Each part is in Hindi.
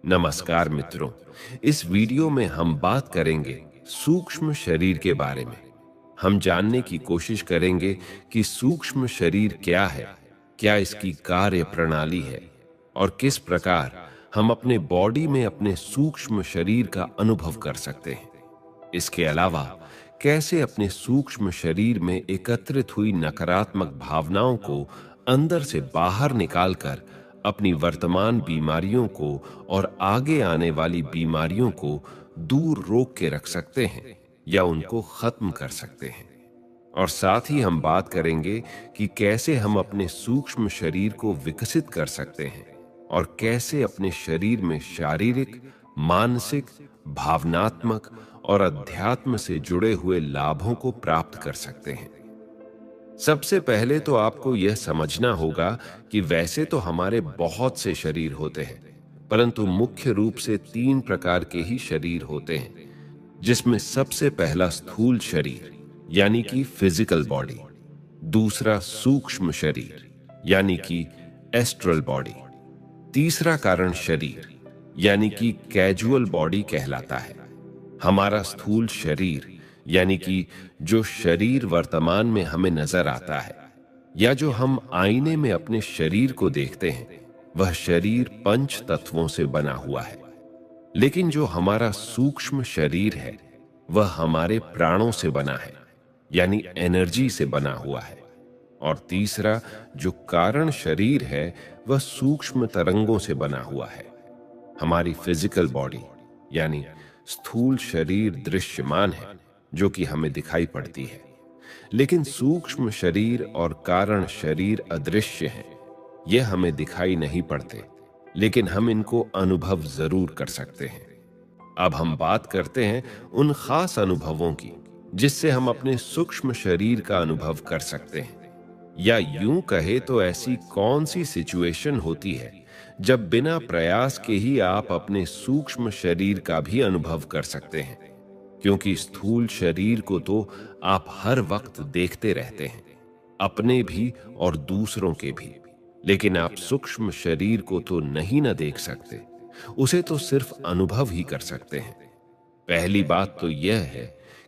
नमस्कार मित्रों। इस वीडियो में हम बात करेंगे सूक्ष्म शरीर के बारे में। हम जानने की कोशिश करेंगे कि सूक्ष्म शरीर क्या है, क्या इसकी कार्य प्रणाली है और किस प्रकार हम अपने बॉडी में अपने सूक्ष्म शरीर का अनुभव कर सकते हैं। इसके अलावा कैसे अपने सूक्ष्म शरीर में एकत्रित हुई नकारात्मक भावनाओं को अंदर से बाहर निकालकर अपनी वर्तमान बीमारियों को और आगे आने वाली बीमारियों को दूर रोक के रख सकते हैं या उनको खत्म कर सकते हैं। और साथ ही हम बात करेंगे कि कैसे हम अपने सूक्ष्म शरीर को विकसित कर सकते हैं और कैसे अपने शरीर में शारीरिक, मानसिक, भावनात्मक और अध्यात्म से जुड़े हुए लाभों को प्राप्त कर सकते हैं। सबसे पहले तो आपको यह समझना होगा कि वैसे तो हमारे बहुत से शरीर होते हैं, परंतु मुख्य रूप से 3 प्रकार के ही शरीर होते हैं, जिसमें सबसे पहला स्थूल शरीर यानी कि फिजिकल बॉडी, दूसरा सूक्ष्म शरीर यानी कि एस्ट्रल बॉडी, तीसरा कारण शरीर यानी कि कैजुअल बॉडी कहलाता है। हमारा स्थूल शरीर यानी कि जो शरीर वर्तमान में हमें नजर आता है या जो हम आईने में अपने शरीर को देखते हैं, वह शरीर 5 तत्वों से बना हुआ है। लेकिन जो हमारा सूक्ष्म शरीर है वह हमारे प्राणों से बना है यानी एनर्जी से बना हुआ है। और तीसरा जो कारण शरीर है वह सूक्ष्म तरंगों से बना हुआ है। हमारी फिजिकल बॉडी यानी स्थूल शरीर दृश्यमान है, जो कि हमें दिखाई पड़ती है, लेकिन सूक्ष्म शरीर और कारण शरीर अदृश्य हैं। यह हमें दिखाई नहीं पड़ते, लेकिन हम इनको अनुभव जरूर कर सकते हैं। अब हम बात करते हैं उन खास अनुभवों की जिससे हम अपने सूक्ष्म शरीर का अनुभव कर सकते हैं। या यूं कहे तो ऐसी कौन सी सिचुएशन होती है जब बिना प्रयास के ही आप अपने सूक्ष्म शरीर का भी अनुभव कर सकते हैं, क्योंकि स्थूल शरीर को तो आप हर वक्त देखते रहते हैं, अपने भी और दूसरों के भी। लेकिन आप सूक्ष्म शरीर को तो नहीं न देख सकते, उसे तो सिर्फ अनुभव ही कर सकते हैं। पहली बात तो यह है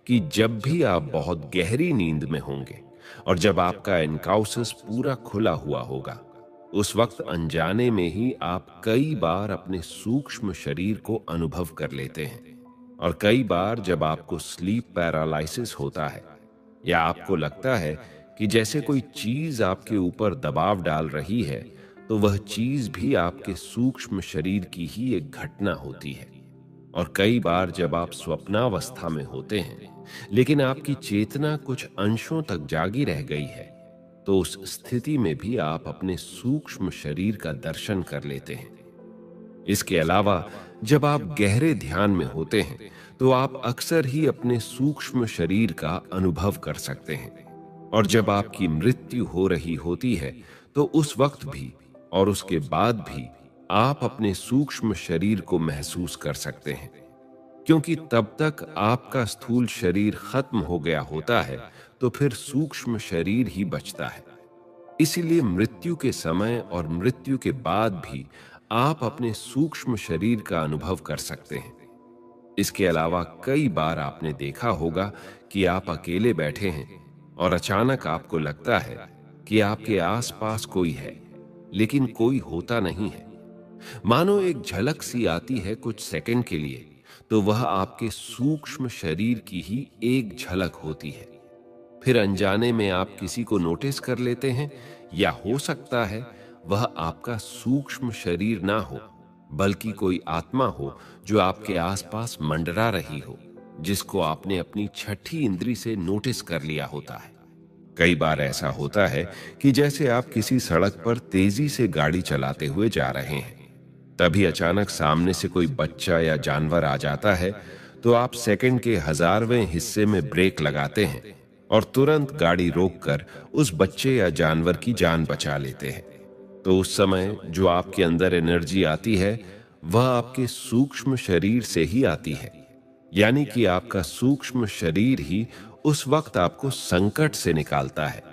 कि जब भी आप बहुत गहरी नींद में होंगे और जब आपका एनकाउसिस पूरा खुला हुआ होगा, उस वक्त अनजाने में ही आप कई बार अपने सूक्ष्म शरीर को अनुभव कर लेते हैं। और कई बार जब आपको स्लीप पैरालिसिस होता है या आपको लगता है कि जैसे कोई चीज आपके ऊपर दबाव डाल रही है, तो वह चीज भी आपके सूक्ष्म शरीर की ही एक घटना होती है। और कई बार जब आप स्वप्नावस्था में होते हैं लेकिन आपकी चेतना कुछ अंशों तक जागी रह गई है, तो उस स्थिति में भी आप अपने सूक्ष्म शरीर का दर्शन कर लेते हैं। इसके अलावा जब आप गहरे ध्यान में होते हैं तो आप अक्सर ही अपने सूक्ष्म शरीर का अनुभव कर सकते हैं। और जब आपकी मृत्यु हो रही होती है तो उस वक्त भी और उसके बाद भी आप अपने सूक्ष्म शरीर को महसूस कर सकते हैं, क्योंकि तब तक आपका स्थूल शरीर खत्म हो गया होता है तो फिर सूक्ष्म शरीर ही बचता है। इसीलिए मृत्यु के समय और मृत्यु के बाद भी आप अपने सूक्ष्म शरीर का अनुभव कर सकते हैं। इसके अलावा कई बार आपने देखा होगा कि आप अकेले बैठे हैं और अचानक आपको लगता है कि आपके आसपास कोई है, लेकिन कोई होता नहीं है। मानो एक झलक सी आती है कुछ सेकंड के लिए, तो वह आपके सूक्ष्म शरीर की ही एक झलक होती है। फिर अनजाने में आप किसी को नोटिस कर लेते हैं, या हो सकता है वह आपका सूक्ष्म शरीर ना हो, बल्कि कोई आत्मा हो जो आपके आसपास मंडरा रही हो, जिसको आपने अपनी छठी इंद्री से नोटिस कर लिया होता है। कई बार ऐसा होता है कि जैसे आप किसी सड़क पर तेजी से गाड़ी चलाते हुए जा रहे हैं, तभी अचानक सामने से कोई बच्चा या जानवर आ जाता है, तो आप सेकंड के 1000वें हिस्से में ब्रेक लगाते हैं और तुरंत गाड़ी रोककर उस बच्चे या जानवर की जान बचा लेते हैं। तो उस समय जो आपके अंदर एनर्जी आती है वह आपके सूक्ष्म शरीर से ही आती है, यानी कि आपका सूक्ष्म शरीर ही उस वक्त आपको संकट से निकालता है।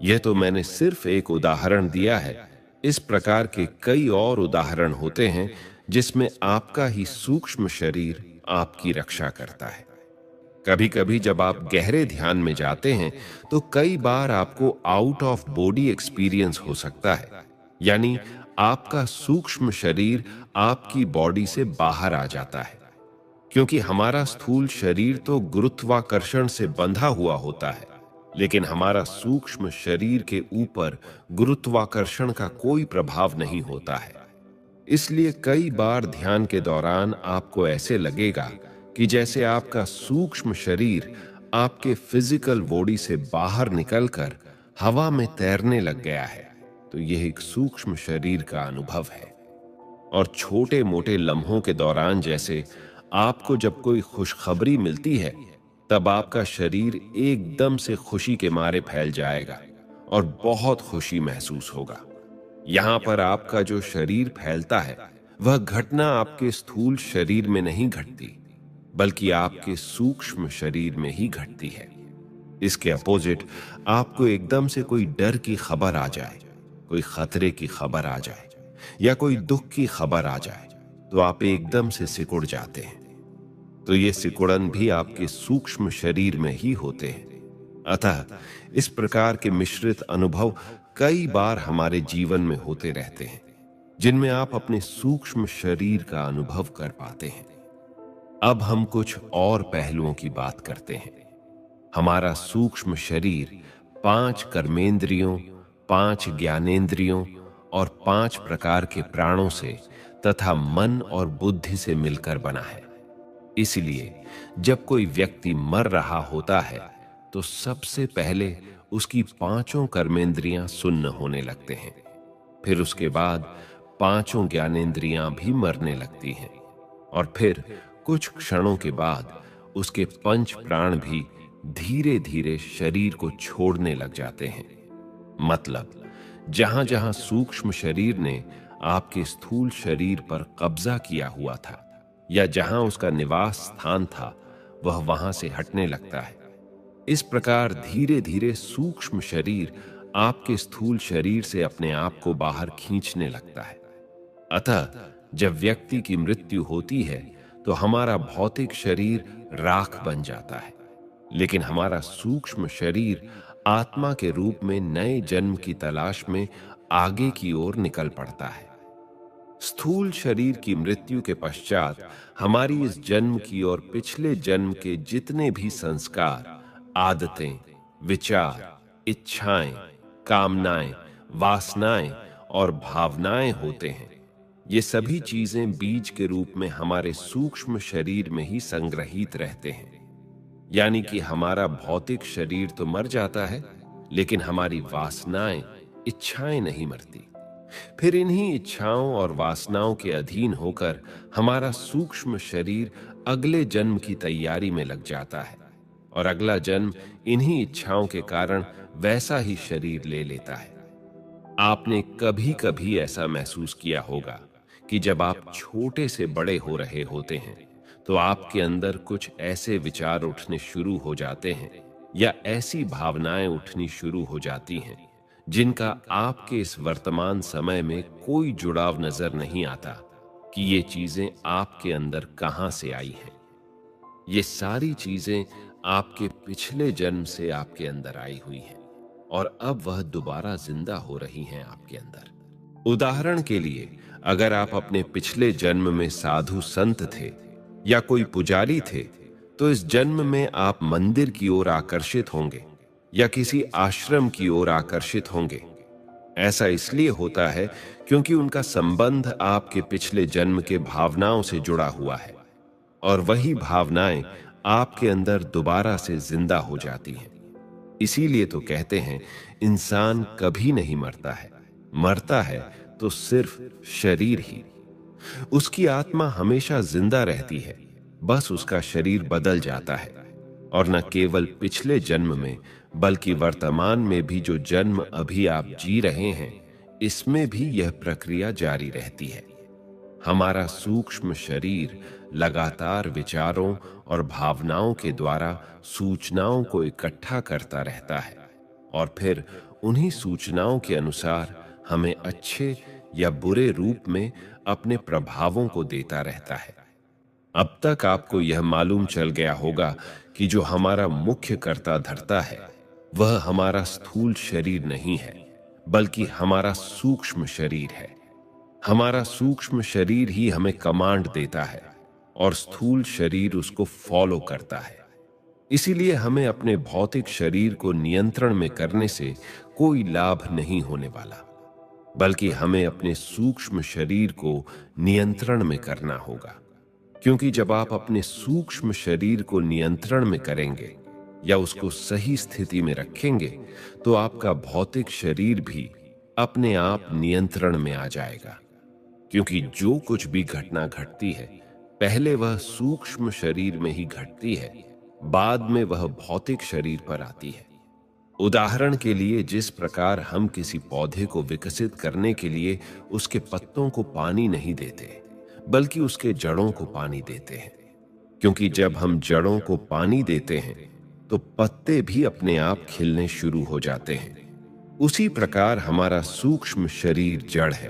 यह तो मैंने सिर्फ एक उदाहरण दिया है। इस प्रकार के कई और उदाहरण होते हैं जिसमें आपका ही सूक्ष्म शरीर आपकी रक्षा करता है। कभी कभी जब आप गहरे ध्यान में जाते हैं तो कई बार आपको आउट ऑफ बॉडी एक्सपीरियंस हो सकता है, यानी आपका सूक्ष्म शरीर आपकी बॉडी से बाहर आ जाता है। क्योंकि हमारा स्थूल शरीर तो गुरुत्वाकर्षण से बंधा हुआ होता है, लेकिन हमारा सूक्ष्म शरीर के ऊपर गुरुत्वाकर्षण का कोई प्रभाव नहीं होता है। इसलिए कई बार ध्यान के दौरान आपको ऐसे लगेगा कि जैसे आपका सूक्ष्म शरीर आपके फिजिकल बॉडी से बाहर निकलकर हवा में तैरने लग गया है। तो यह एक सूक्ष्म शरीर का अनुभव है। और छोटे मोटे लम्हों के दौरान जैसे आपको जब कोई खुशखबरी मिलती है, तब आपका शरीर एकदम से खुशी के मारे फैल जाएगा और बहुत खुशी महसूस होगा। यहाँ पर आपका जो शरीर फैलता है वह घटना आपके स्थूल शरीर में नहीं घटती, बल्कि आपके सूक्ष्म शरीर में ही घटती है। इसके अपोजिट आपको एकदम से कोई डर की खबर आ जाए, कोई खतरे की खबर आ जाए या कोई दुख की खबर आ जाए, तो आप एकदम से सिकुड़ जाते हैं। तो ये सिकुड़न भी आपके सूक्ष्म शरीर में ही होते हैं। अतः इस प्रकार के मिश्रित अनुभव कई बार हमारे जीवन में होते रहते हैं, जिनमें आप अपने सूक्ष्म शरीर का अनुभव कर पाते हैं। अब हम कुछ और पहलुओं की बात करते हैं। हमारा सूक्ष्म शरीर 5 कर्मेंद्रियों, 5 ज्ञानेंद्रियों और 5 प्रकार के प्राणों से तथा मन और बुद्धि से मिलकर बना है। इसलिए जब कोई व्यक्ति मर रहा होता है तो सबसे पहले उसकी 5 कर्मेंद्रियां सुन्न होने लगते हैं। फिर उसके बाद 5 ज्ञानेंद्रियां भी मरने लगती हैं और फिर कुछ क्षणों के बाद उसके 5 प्राण भी धीरे धीरे शरीर को छोड़ने लग जाते हैं। मतलब जहां जहां सूक्ष्म शरीर ने आपके स्थूल शरीर पर कब्जा किया हुआ था या जहां उसका निवास स्थान था, वह वहां से हटने लगता है। इस प्रकार धीरे धीरे सूक्ष्म शरीर आपके स्थूल शरीर से अपने आप को बाहर खींचने लगता है। अतः जब व्यक्ति की मृत्यु होती है तो हमारा भौतिक शरीर राख बन जाता है, लेकिन हमारा सूक्ष्म शरीर आत्मा के रूप में नए जन्म की तलाश में आगे की ओर निकल पड़ता है। स्थूल शरीर की मृत्यु के पश्चात हमारी इस जन्म की और पिछले जन्म के जितने भी संस्कार, आदतें, विचार, इच्छाएं, कामनाएं, वासनाएं और भावनाएं होते हैं, ये सभी चीजें बीज के रूप में हमारे सूक्ष्म शरीर में ही संग्रहित रहते हैं। यानी कि हमारा भौतिक शरीर तो मर जाता है, लेकिन हमारी वासनाएं, इच्छाएं नहीं मरती। फिर इन्हीं इच्छाओं और वासनाओं के अधीन होकर हमारा सूक्ष्म शरीर अगले जन्म की तैयारी में लग जाता है और अगला जन्म इन्हीं इच्छाओं के कारण वैसा ही शरीर ले लेता है। आपने कभी कभी ऐसा महसूस किया होगा कि जब आप छोटे से बड़े हो रहे होते हैं तो आपके अंदर कुछ ऐसे विचार उठने शुरू हो जाते हैं या ऐसी भावनाएं उठनी शुरू हो जाती हैं जिनका आपके इस वर्तमान समय में कोई जुड़ाव नजर नहीं आता कि ये चीजें आपके अंदर कहां से आई हैं। ये सारी चीजें आपके पिछले जन्म से आपके अंदर आई हुई हैं और अब वह दोबारा जिंदा हो रही हैं आपके अंदर। उदाहरण के लिए, अगर आप अपने पिछले जन्म में साधु संत थे या कोई पुजारी थे, तो इस जन्म में आप मंदिर की ओर आकर्षित होंगे या किसी आश्रम की ओर आकर्षित होंगे। ऐसा इसलिए होता है क्योंकि उनका संबंध आपके पिछले जन्म के भावनाओं से जुड़ा हुआ है और वही भावनाएं आपके अंदर दोबारा से जिंदा हो जाती हैं। इसीलिए तो कहते हैं इंसान कभी नहीं मरता है, मरता है तो सिर्फ शरीर ही। उसकी आत्मा हमेशा जिंदा रहती है, बस उसका शरीर बदल जाता है। और न केवल पिछले जन्म में बल्कि वर्तमान में भी जो जन्म अभी आप जी रहे हैं, इसमें भी यह प्रक्रिया जारी रहती है। हमारा सूक्ष्म शरीर लगातार विचारों और भावनाओं के द्वारा सूचनाओं को इकट्ठा करता रहता है और फिर उन्हीं सूचनाओं के अनुसार हमें अच्छे या बुरे रूप में अपने प्रभावों को देता रहता है। अब तक आपको यह मालूम चल गया होगा कि जो हमारा मुख्य कर्ता धर्ता है वह हमारा स्थूल शरीर नहीं है, बल्कि हमारा सूक्ष्म शरीर है। हमारा सूक्ष्म शरीर ही हमें कमांड देता है और स्थूल शरीर उसको फॉलो करता है। इसीलिए हमें अपने भौतिक शरीर को नियंत्रण में करने से कोई लाभ नहीं होने वाला, बल्कि हमें अपने सूक्ष्म शरीर को नियंत्रण में करना होगा। क्योंकि जब आप अपने सूक्ष्म शरीर को नियंत्रण में करेंगे या उसको सही स्थिति में रखेंगे, तो आपका भौतिक शरीर भी अपने आप नियंत्रण में आ जाएगा। क्योंकि जो कुछ भी घटना घटती है, पहले वह सूक्ष्म शरीर में ही घटती है, बाद में वह भौतिक शरीर पर आती है। उदाहरण के लिए, जिस प्रकार हम किसी पौधे को विकसित करने के लिए उसके पत्तों को पानी नहीं देते, बल्कि उसके जड़ों को पानी देते हैं। क्योंकि जब हम जड़ों को पानी देते हैं तो पत्ते भी अपने आप खिलने शुरू हो जाते हैं। उसी प्रकार हमारा सूक्ष्म शरीर जड़ है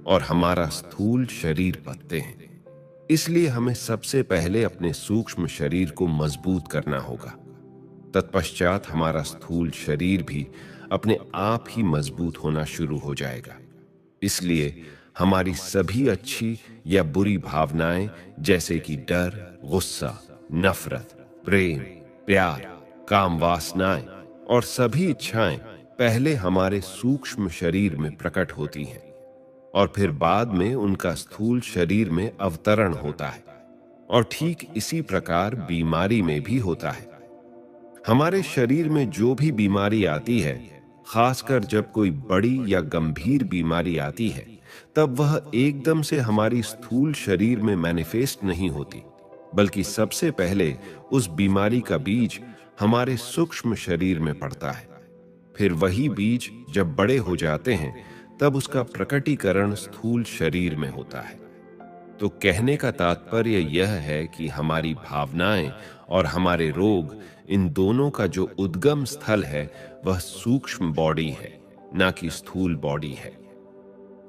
और हमारा स्थूल शरीर पत्ते हैं। इसलिए हमें सबसे पहले अपने सूक्ष्म शरीर को मजबूत करना होगा। तत्पश्चात हमारा स्थूल शरीर भी अपने आप ही मजबूत होना शुरू हो जाएगा। इसलिए हमारी सभी अच्छी या बुरी भावनाएं, जैसे कि डर, गुस्सा, नफरत, प्रेम, प्यार, काम वासनाएं और सभी इच्छाएं पहले हमारे सूक्ष्म शरीर में प्रकट होती हैं और फिर बाद में उनका स्थूल शरीर में अवतरण होता है। और ठीक इसी प्रकार बीमारी में भी होता है। हमारे शरीर में जो भी बीमारी आती है, खासकर जब कोई बड़ी या गंभीर बीमारी आती है, तब वह एकदम से हमारी स्थूल शरीर में मैनिफेस्ट नहीं होती, बल्कि सबसे पहले उस बीमारी का बीज हमारे सूक्ष्म शरीर में पड़ता है। फिर वही बीज जब बड़े हो जाते हैं, तब उसका प्रकटीकरण स्थूल शरीर में होता है। तो कहने का तात्पर्य यह है कि हमारी भावनाएं और हमारे रोग, इन दोनों का जो उद्गम स्थल है वह सूक्ष्म बॉडी है, ना कि स्थूल बॉडी है।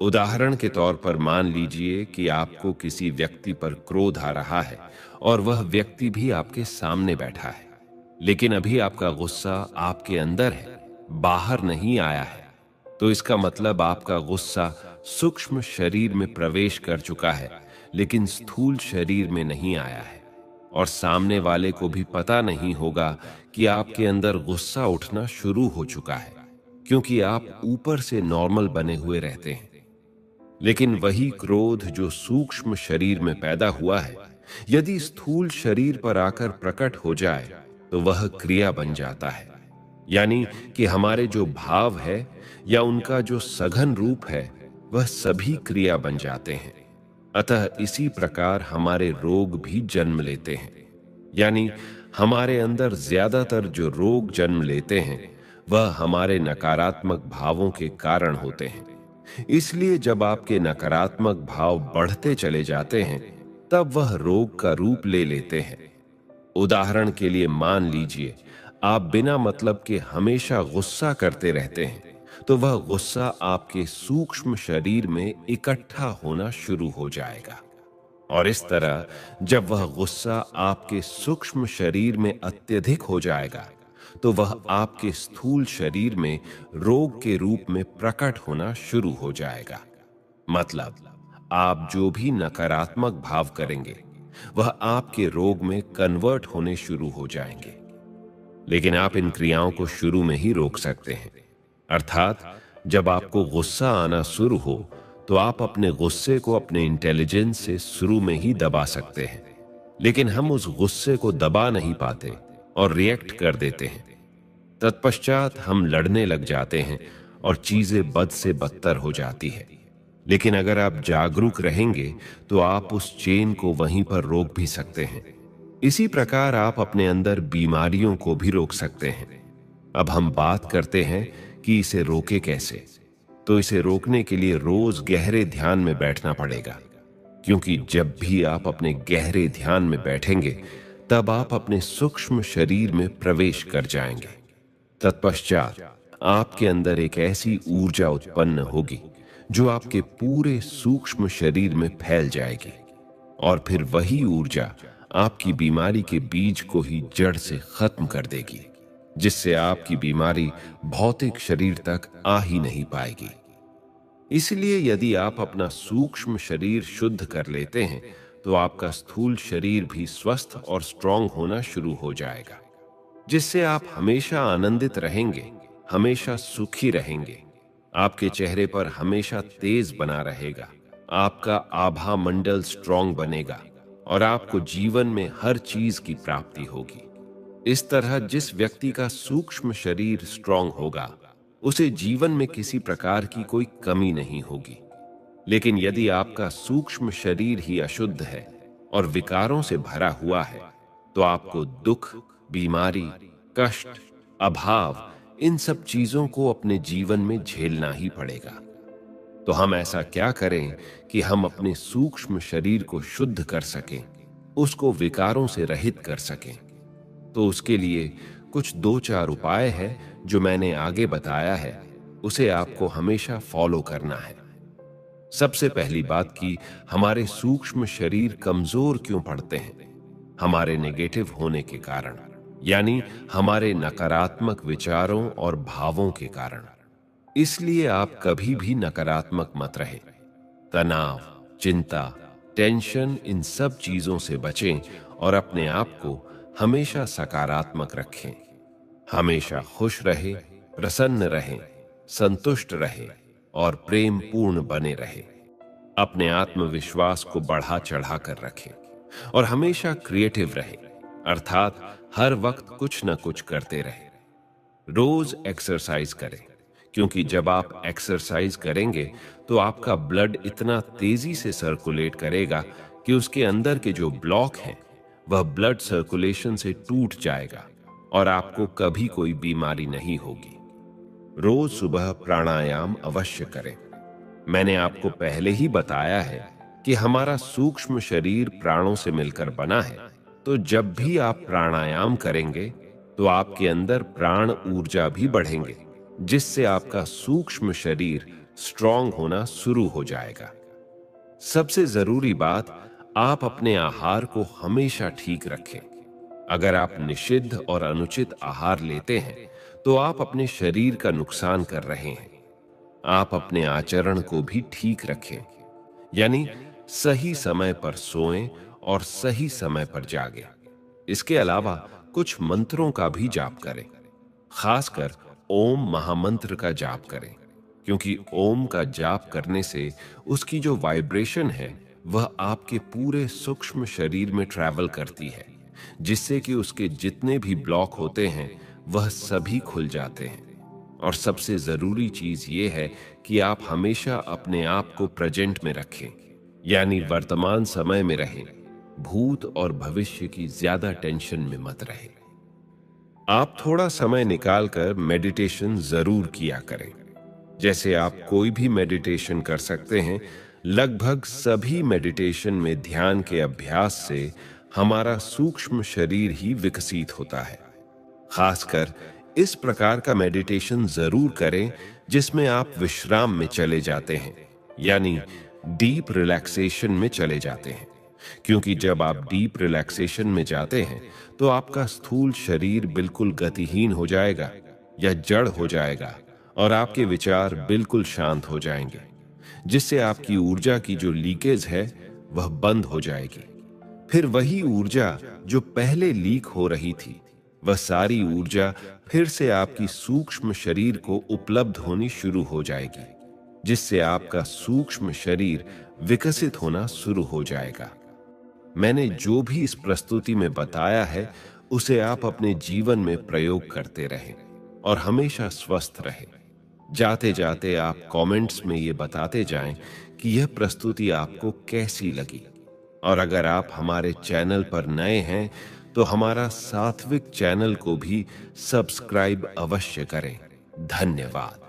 उदाहरण के तौर पर मान लीजिए कि आपको किसी व्यक्ति पर क्रोध आ रहा है और वह व्यक्ति भी आपके सामने बैठा है, लेकिन अभी आपका गुस्सा आपके अंदर है, बाहर नहीं आया है। तो इसका मतलब आपका गुस्सा सूक्ष्म शरीर में प्रवेश कर चुका है, लेकिन स्थूल शरीर में नहीं आया है। और सामने वाले को भी पता नहीं होगा कि आपके अंदर गुस्सा उठना शुरू हो चुका है, क्योंकि आप ऊपर से नॉर्मल बने हुए रहते हैं। लेकिन वही क्रोध जो सूक्ष्म शरीर में पैदा हुआ है, यदि स्थूल शरीर पर आकर प्रकट हो जाए तो वह क्रिया बन जाता है। यानी कि हमारे जो भाव है या उनका जो सघन रूप है, वह सभी क्रिया बन जाते हैं। अतः इसी प्रकार हमारे रोग भी जन्म लेते हैं। यानी हमारे अंदर ज्यादातर जो रोग जन्म लेते हैं वह हमारे नकारात्मक भावों के कारण होते हैं। इसलिए जब आपके नकारात्मक भाव बढ़ते चले जाते हैं, तब वह रोग का रूप ले लेते हैं। उदाहरण के लिए मान लीजिए आप बिना मतलब के हमेशा गुस्सा करते रहते हैं, तो वह गुस्सा आपके सूक्ष्म शरीर में इकट्ठा होना शुरू हो जाएगा। और इस तरह जब वह गुस्सा आपके सूक्ष्म शरीर में अत्यधिक हो जाएगा, तो वह आपके स्थूल शरीर में रोग के रूप में प्रकट होना शुरू हो जाएगा। मतलब आप जो भी नकारात्मक भाव करेंगे वह आपके रोग में कन्वर्ट होने शुरू हो जाएंगे। लेकिन आप इन क्रियाओं को शुरू में ही रोक सकते हैं। अर्थात जब आपको गुस्सा आना शुरू हो तो आप अपने गुस्से को अपने इंटेलिजेंस से शुरू में ही दबा सकते हैं। लेकिन हम उस गुस्से को दबा नहीं पाते और रिएक्ट कर देते हैं। तत्पश्चात हम लड़ने लग जाते हैं और चीजें बद से बदतर हो जाती है। लेकिन अगर आप जागरूक रहेंगे तो आप उस चेन को वहीं पर रोक भी सकते हैं। इसी प्रकार आप अपने अंदर बीमारियों को भी रोक सकते हैं। अब हम बात करते हैं कि इसे रोके कैसे। तो इसे रोकने के लिए रोज गहरे ध्यान में बैठना पड़ेगा, क्योंकि जब भी आप अपने गहरे ध्यान में बैठेंगे तब आप अपने सूक्ष्म शरीर में प्रवेश कर जाएंगे। तत्पश्चात आपके अंदर एक ऐसी ऊर्जा उत्पन्न होगी जो आपके पूरे सूक्ष्म शरीर में फैल जाएगी, और फिर वही ऊर्जा आपकी बीमारी के बीज को ही जड़ से खत्म कर देगी, जिससे आपकी बीमारी भौतिक शरीर तक आ ही नहीं पाएगी। इसलिए यदि आप अपना सूक्ष्म शरीर शुद्ध कर लेते हैं, तो आपका स्थूल शरीर भी स्वस्थ और स्ट्रांग होना शुरू हो जाएगा, जिससे आप हमेशा आनंदित रहेंगे, हमेशा सुखी रहेंगे। आपके चेहरे पर हमेशा तेज बना रहेगा, आपका आभा मंडल स्ट्रांग बनेगा और आपको जीवन में हर चीज की प्राप्ति होगी। इस तरह जिस व्यक्ति का सूक्ष्म शरीर स्ट्रांग होगा, उसे जीवन में किसी प्रकार की कोई कमी नहीं होगी। लेकिन यदि आपका सूक्ष्म शरीर ही अशुद्ध है और विकारों से भरा हुआ है, तो आपको दुख, बीमारी, कष्ट, अभाव, इन सब चीजों को अपने जीवन में झेलना ही पड़ेगा। तो हम ऐसा क्या करें कि हम अपने सूक्ष्म शरीर को शुद्ध कर सकें, उसको विकारों से रहित कर सकें? तो उसके लिए कुछ 2-4 उपाय हैं जो मैंने आगे बताया है, उसे आपको हमेशा फॉलो करना है। सबसे पहली बात कि हमारे सूक्ष्म शरीर कमजोर क्यों पड़ते हैं? हमारे नेगेटिव होने के कारण, यानी हमारे नकारात्मक विचारों और भावों के कारण। इसलिए आप कभी भी नकारात्मक मत रहें। तनाव, चिंता, टेंशन, इन सब चीजों से बचें और अपने आप को हमेशा सकारात्मक रखें। हमेशा खुश रहें, प्रसन्न रहें, संतुष्ट रहें और प्रेम पूर्ण बने रहें। अपने आत्मविश्वास को बढ़ा चढ़ा कर रखें और हमेशा क्रिएटिव रहें, अर्थात हर वक्त कुछ न कुछ करते रहें। रोज एक्सरसाइज करें, क्योंकि जब आप एक्सरसाइज करेंगे तो आपका ब्लड इतना तेजी से सर्कुलेट करेगा कि उसके अंदर के जो ब्लॉक हैं वह ब्लड सर्कुलेशन से टूट जाएगा और आपको कभी कोई बीमारी नहीं होगी। रोज सुबह प्राणायाम अवश्य करें। मैंने आपको पहले ही बताया है कि हमारा सूक्ष्म शरीर प्राणों से मिलकर बना है, तो जब भी आप प्राणायाम करेंगे तो आपके अंदर प्राण ऊर्जा भी बढ़ेंगे, जिससे आपका सूक्ष्म शरीर स्ट्रांग होना शुरू हो जाएगा। सबसे जरूरी बात, आप अपने आहार को हमेशा ठीक रखें। अगर आप निषिद्ध और अनुचित आहार लेते हैं, तो आप अपने शरीर का नुकसान कर रहे हैं। आप अपने आचरण को भी ठीक रखें, यानी सही समय पर सोएं और सही समय पर जागें। इसके अलावा कुछ मंत्रों का भी जाप करें, खासकर ओम महामंत्र का जाप करें, क्योंकि ओम का जाप करने से उसकी जो वाइब्रेशन है वह आपके पूरे सूक्ष्म शरीर में ट्रैवल करती है, जिससे कि उसके जितने भी ब्लॉक होते हैं वह सभी खुल जाते हैं। और सबसे जरूरी चीज ये है कि आप हमेशा अपने आप को प्रेजेंट में रखें, यानी वर्तमान समय में रहें। भूत और भविष्य की ज्यादा टेंशन में मत रहें। आप थोड़ा समय निकालकर मेडिटेशन जरूर किया करें। जैसे आप कोई भी मेडिटेशन कर सकते हैं, लगभग सभी मेडिटेशन में ध्यान के अभ्यास से हमारा सूक्ष्म शरीर ही विकसित होता है। खासकर इस प्रकार का मेडिटेशन जरूर करें जिसमें आप विश्राम में चले जाते हैं, यानी डीप रिलैक्सेशन में चले जाते हैं। क्योंकि जब आप डीप रिलैक्सेशन में जाते हैं तो आपका स्थूल शरीर बिल्कुल गतिहीन हो जाएगा या जड़ हो जाएगा और आपके विचार बिल्कुल शांत हो जाएंगे, जिससे आपकी ऊर्जा की जो लीकेज है वह बंद हो जाएगी। फिर वही ऊर्जा जो पहले लीक हो रही थी, वह सारी ऊर्जा फिर से आपकी सूक्ष्म शरीर को उपलब्ध होनी शुरू हो जाएगी, जिससे आपका सूक्ष्म शरीर विकसित होना शुरू हो जाएगा। मैंने जो भी इस प्रस्तुति में बताया है उसे आप अपने जीवन में प्रयोग करते रहें और हमेशा स्वस्थ रहें। जाते जाते आप कमेंट्स में ये बताते जाएं कि यह प्रस्तुति आपको कैसी लगी। और अगर आप हमारे चैनल पर नए हैं तो हमारा सात्विक चैनल को भी सब्सक्राइब अवश्य करें। धन्यवाद।